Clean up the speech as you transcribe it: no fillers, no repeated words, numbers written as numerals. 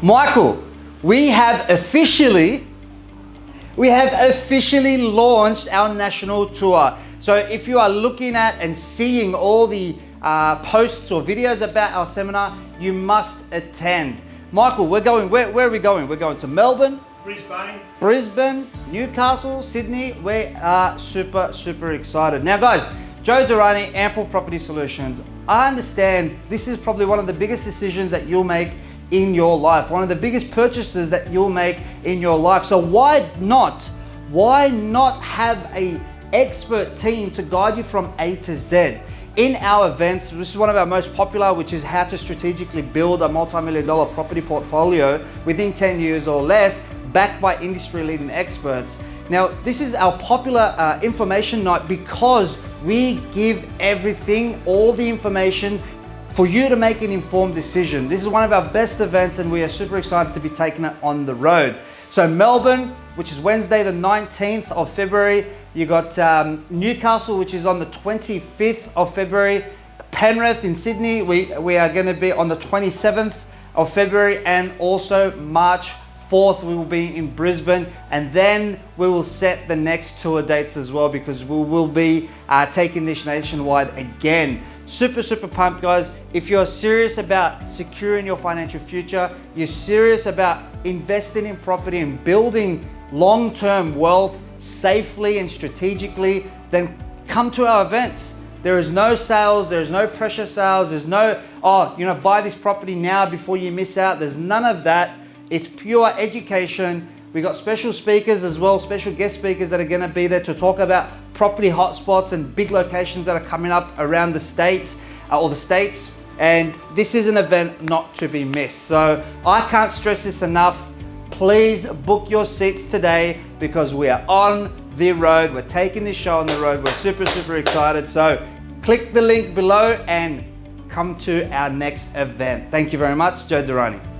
Michael, we have officially launched our national tour. So if you are looking at and seeing all the posts or videos about our seminar, you must attend. Michael, where are we going? We're going to Melbourne, Brisbane, Newcastle, Sydney. We are super excited. Now guys, Joe Durrani, Ample Property Solutions. I understand this is probably one of the biggest decisions that you'll make in your life, one of the biggest purchases that you'll make in your life. So why not have an expert team to guide you from A to Z? In our events, this is one of our most popular, which is how to strategically build a multi-million-dollar property portfolio within 10 years or less, backed by industry-leading experts. Now, this is our popular information night because we give everything, all the information for you to make an informed decision. This is one of our best events and we are super excited to be taking it on the road. So Melbourne, which is Wednesday the 19th of February. You got Newcastle, which is on the 25th of February. Penrith in Sydney, we are going to be on the 27th of February, and also March 4th we will be in Brisbane, and then we will set the next tour dates as well, because we will be taking this nationwide again. Super pumped, guys. If you're serious about securing your financial future, you're serious about investing in property and building long-term wealth safely and strategically, then come to our events. There is no sales, there's no pressure sales, there's no, buy this property now before you miss out. There's none of that. It's pure education. We got special speakers as well, special guest speakers that are going to be there to talk about property hotspots and big locations that are coming up around the states or the states. And this is an event not to be missed. So I can't stress this enough. Please book your seats today because we are on the road. We're taking this show on the road. We're super excited. So click the link below and come to our next event. Thank you very much. Joe Durrani.